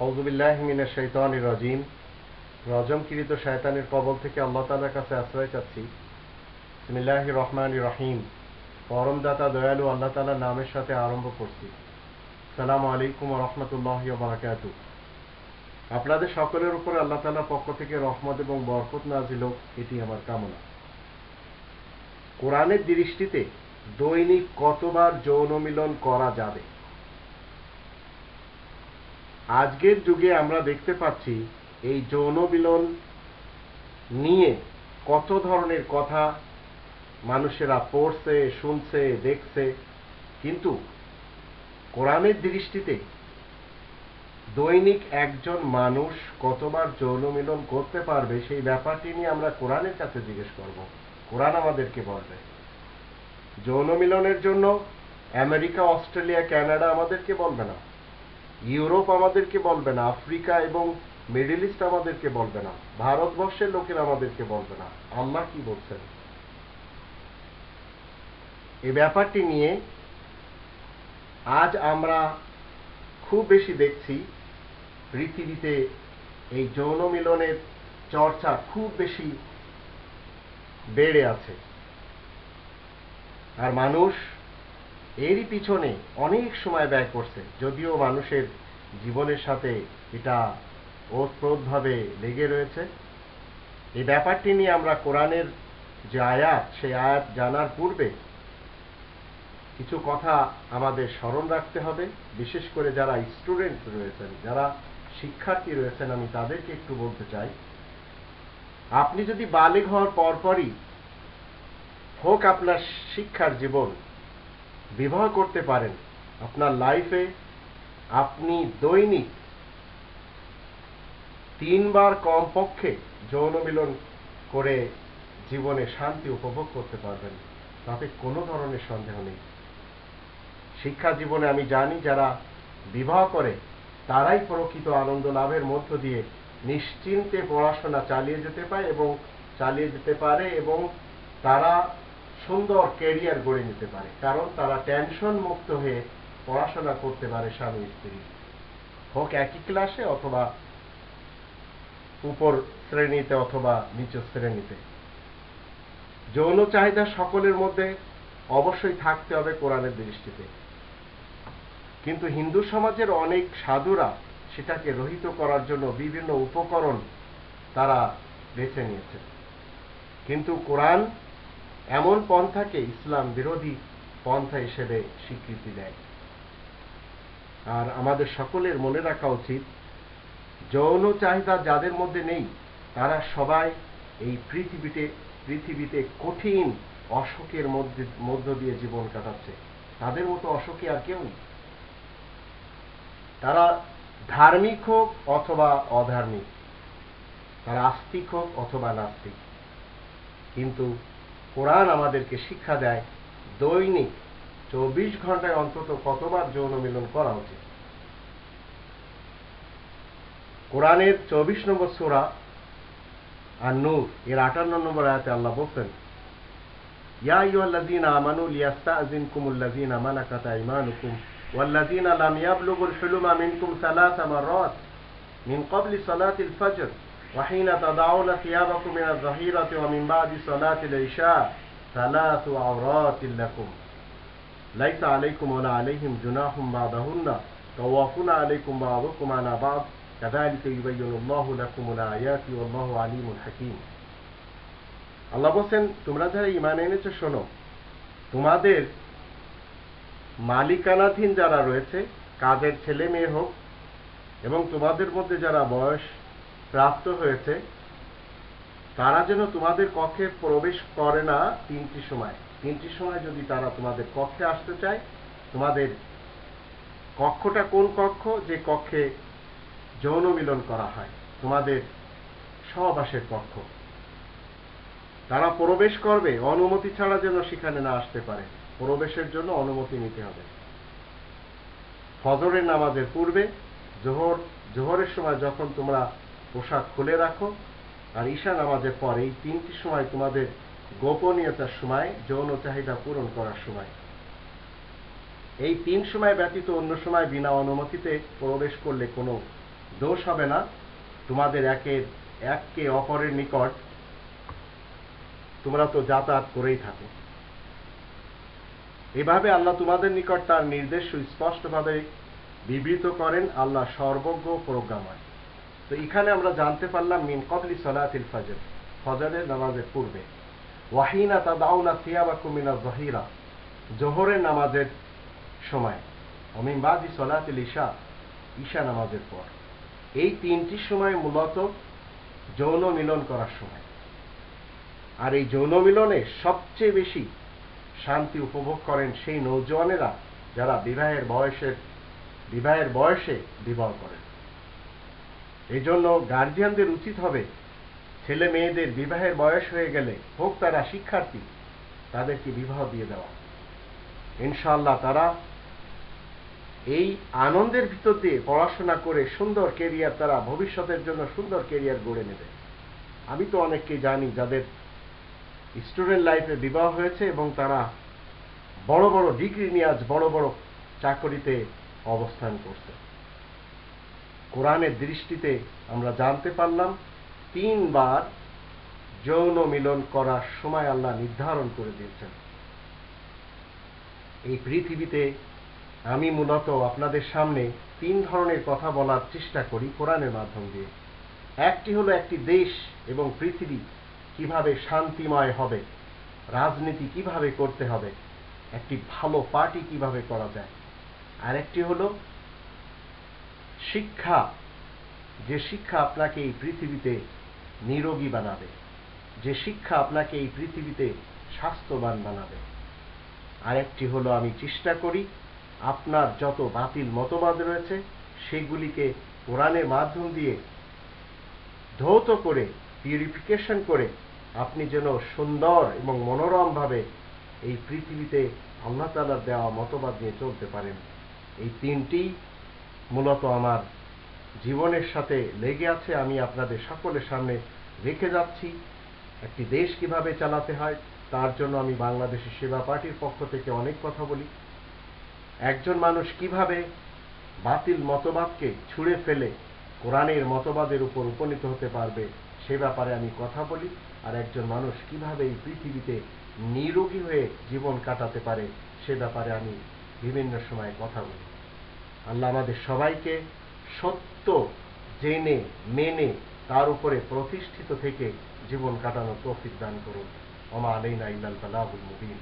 আউযু বিল্লাহি মিনাশ শাইতানির রাজিম। রজমকৃত শয়তানের কবল থেকে আল্লাহ তাআলার কাছে আশ্রয় চাচ্ছি। বিসমিল্লাহির রহমানির রহিম। পরম দাতা দয়ালু আল্লাহ তাআলার নামের সাথে আরম্ভ করছি। আসসালামু আলাইকুম ওয়া রাহমাতুল্লাহি ওয়া বারাকাতুহু। আপনাদের সকলের উপরে আল্লাহ তাআলার পক্ষ থেকে রহমত এবং বরকত নাযিল হোক, এটি আমার কামনা। কোরআনের দৃষ্টিতে দৈনিক কতবার যৌন মিলন করা যাবে? আজকের যুগে আমরা দেখতে পাচ্ছি এই যৌন মিলন নিয়ে কত ধরনের কথা মানুষেরা পড়ছে, শুনছে, দেখছে, কিন্তু কোরআনের দৃষ্টিতে দৈনিক একজন মানুষ কতবার যৌন মিলন করতে পারবে সেই ব্যাপারটি নিয়ে আমরা কোরআনের কাছে জিজ্ঞেস করব। কোরআন আমাদেরকে বলবে। যৌন মিলনের জন্য আমেরিকা, অস্ট্রেলিয়া, কানাডা আমাদেরকে বলবে না, ইউরোপ আমাদেরকে বলবে না, আফ্রিকা এবং মিডল ইস্ট আমাদেরকে বলবে না, ভারতবর্ষের লোকেরা আমাদেরকে বলবে না। আল্লাহ কি বলছেন এই ব্যাপারটি নিয়ে আজ আমরা খুব বেশি দেখছি পৃথিবীতে এই যৌন মিলনের চর্চা খুব বেশি বেড়ে আছে, আর মানুষ এরই পিছনে অনেক সময় ব্যয় করছে। যদিও মানুষের জীবনের সাথে এটা ওতপ্রোতভাবে লেগে রয়েছে। এই ব্যাপারটি নিয়ে আমরা কোরআনের যে আয়াত, সেই আয়াত জানার পূর্বে কিছু কথা আমাদের স্মরণ রাখতে হবে। বিশেষ করে যারা স্টুডেন্ট রয়েছেন, যারা শিক্ষার্থী রয়েছেন, আমি তাদেরকে একটু বলতে চাই, আপনি যদি বালিগ হওয়ার পরপরই হোক আপনার শিক্ষার জীবন বিবাহ করতে পারেন, আপনার লাইফে আপনি দৈনিক 3 বার কমপক্ষে যৌন মিলন করে জীবনে শান্তি উপভোগ করতে পারবেন, তাতে কোনো ধরনের সন্দেহ নেই। শিক্ষা জীবনে আমি জানি যারা বিবাহ করে তারাই প্রকৃত আনন্দ লাভের মধ্য দিয়ে নিশ্চিন্তে পড়াশোনা চালিয়ে যেতে পারে এবং তারা সুন্দর ক্যারিয়ার গড়ে নিতে পারে, কারণ তারা টেনশন মুক্ত হয়ে পড়াশোনা করতে পারে। স্বামী স্ত্রী হোক একই ক্লাসে অথবা উপর শ্রেণীতে অথবা নিচু শ্রেণীতে। যৌন চাহিদা সকলের মধ্যে অবশ্যই থাকতে হবে কোরআনের দৃষ্টিতে, কিন্তু হিন্দু সমাজের অনেক সাধুরা সেটাকে রহিত করার জন্য বিভিন্ন উপকরণ তারা বেছে নিয়েছে। কিন্তু কোরআন এমন পন্থাকে ইসলাম বিরোধী পন্থা হিসেবে স্বীকৃতি দেয়। আর আমাদের সকলের মনে রাখা উচিত, যৌন চাহিদা যাদের মধ্যে নেই তারা সবাই এই পৃথিবীতে কঠিন অসুখের মধ্য দিয়ে জীবন কাটাচ্ছে। তাদের মতো অসুখী আর কেউ নেই। তারা ধার্মিক হোক অথবা অধার্মিক, তারা আস্তিক হোক অথবা নাস্তিক, কিন্তু কোরআন আমাদেরকে শিক্ষা দেয় দৈনিক 24 ঘন্টায় অন্তত কতবার যৌন মিলন করা উচিত। কোরআনের 24 নম্বর সূরা আন-নূর এর 58 নম্বর আয়াতে আল্লাহ বলেন, ইয়া আইয়ুহাল্লাযীনা আমানু লিয়াস্তাযিনকুমুল্লাযীনা মালাকাত আইমানুকুম ওয়াল্লাযীনা লাম ইয়াবলুগুল হুলুমা মিনকুম সালাসা মাররাত মিন ক্বাবলি সালাতিল ফজর ওয়া হিনা তাদাউনা সিয়াবাকুম মিনাজ যাহিরাতি ওয়া মিন বা'দি সালাতিল ইশা সালাসু আওরাতিল লাকুম লাইসা আলাইকুম ওয়া লা আলাইহিম জুনাহুম বা'দাহুন্না তাওয়াফুনা আলাইকুম বা'দুকুম আলা বা'দ কাযালিকা ইউবাইয়িনুল্লাহু লাকুমুল আয়াতি ওয়াল্লাহু আলীমুন হাকীম। আল্লাহ বলেন, তোমরা যারা ঈমান এনেছো শোনো, তোমাদের মালিকানাধীন যারা রয়েছে, কাজের ছেলে মেয়ে হোক এবং তোমাদের মধ্যে যারা বয়স প্রাপ্ত হয়েছে, তারা যেন তোমাদের কক্ষে প্রবেশ করে না 3টি সময়। 3টি সময় যদি তারা তোমাদের কক্ষে আসতে চায়, তোমাদের কক্ষটা কোন কক্ষ? যে কক্ষে যৌন মিলন করা হয়, তোমাদের সহবাসের কক্ষ। তারা প্রবেশ করবে, অনুমতি ছাড়া যেন সেখানে না আসতে পারে। প্রবেশের জন্য অনুমতি নিতে হবে। ফজরের নামাজের পূর্বে, জোহরের সময় যখন তোমরা পোশাক খুলে রাখো, আর ঈশা নামাজের পর, এই 3টি সময় তোমাদের গোপনীয়তার সময়, যৌন চাহিদা পূরণ করার সময়। এই 3 সময় ব্যতীত অন্য সময় বিনা অনুমতিতে প্রবেশ করলে কোনো দোষ হবে না, তোমাদের একে অপরের নিকট তোমরা তো যাতায়াত করেই থাকো। এভাবে আল্লাহ তোমাদের নিকট তার নির্দেশ সুস্পষ্টভাবে বিবৃত করেন। আল্লাহ সর্বজ্ঞ প্রজ্ঞাময়। তো এখানে আমরা জানতে পারলাম মিন ক্বাবলি সালাতিল ফজর, ফজরের নামাজের পূর্বে, ওয়াহিনা তাদাউনা সিয়াবাকুম মিনাজ যাহিরা, জোহরের নামাজের সময়, ওয়া মিন বাদি সালাতিল ইশা, ঈশা নামাজের পর। এই তিনটি সময় মূলত যৌন মিলন করার সময়। আর এই যৌন মিলনে সবচেয়ে বেশি শান্তি উপভোগ করেন সেই নৌজওয়ানেরা যারা বিবাহের বয়সে বিবাহ করেন। এই জন্য গার্জিয়ানদের উচিত হবে ছেলে মেয়েদের বিবাহের বয়স হয়ে গেলে, হোক তারা শিক্ষার্থী, তাদেরকে বিবাহ দিয়ে দেওয়া। ইনশাআল্লাহ তারা এই আনন্দের ভিতর দিয়ে পড়াশোনা করে সুন্দর কেরিয়ার, তারা ভবিষ্যতের জন্য সুন্দর কেরিয়ার গড়ে নেবে। আমি তো অনেককে জানি যাদের স্টুডেন্ট লাইফে বিবাহ হয়েছে এবং তারা বড় বড় ডিগ্রি নিয়ে আজ বড় বড় চাকরিতে অবস্থান করছে। কোরআনের দৃষ্টিতে আমরা জানতে পারলাম 3 বার যৌন মিলন করার সময় আল্লাহ নির্ধারণ করে দিয়েছেন। এই পৃথিবীতে আমি মূলত আপনাদের সামনে 3 ধরনের কথা বলার চেষ্টা করি কোরআনের মাধ্যম দিয়ে। একটি হলো একটি দেশ এবং পৃথিবী কিভাবে শান্তিময় হবে, রাজনীতি কিভাবে করতে হবে, একটি ভালো পার্টি কিভাবে করা যায়। আর একটি হলো শিক্ষা, যে শিক্ষা আপনাকে এই পৃথিবীতে নিরোগী বানাবে, যে শিক্ষা আপনাকে এই পৃথিবীতে স্বাস্থ্যবান বানাবে। আর একটি হলো আমি চেষ্টা করি আপনার যত বাতিল মতবাদ রয়েছে সেগুলিকে কোরআনের মাধ্যম দিয়ে ধৌত করে, পিউরিফিকেশন করে আপনি যেন সুন্দর এবং মনোরমভাবে এই পৃথিবীতে আল্লাহ তাআলার দেওয়া মতবাদ নিয়ে চলতে পারেন। এই 3টি মূলত আমার জীবনের সাথে লেগে আছে। আমি আপনাদের সকলের সামনে রেখে যাচ্ছি। একটি দেশ কিভাবে চালাতে হয় তার জন্য আমি বাংলাদেশের সেবা পার্টির পক্ষ থেকে অনেক কথা বলি। একজন মানুষ কিভাবে বাতিল মতবাদকে ছুঁড়ে ফেলে কোরআনের মতবাদের উপর উপনীত হতে পারবে সে ব্যাপারে আমি কথা বলি। আর একজন মানুষ কিভাবে এই পৃথিবীতে নিরোগী হয়ে জীবন কাটাতে পারে সে ব্যাপারে আমি বিভিন্ন সময় কথা বলি। আল্লাহ আমাদের সবাইকে সত্য জেনে মেনে তার উপরে প্রতিষ্ঠিত থেকে জীবন কাটানোর তৌফিক দান করুন। ওমা আলাইনা ইল্লাল বালাগুল মুবিন।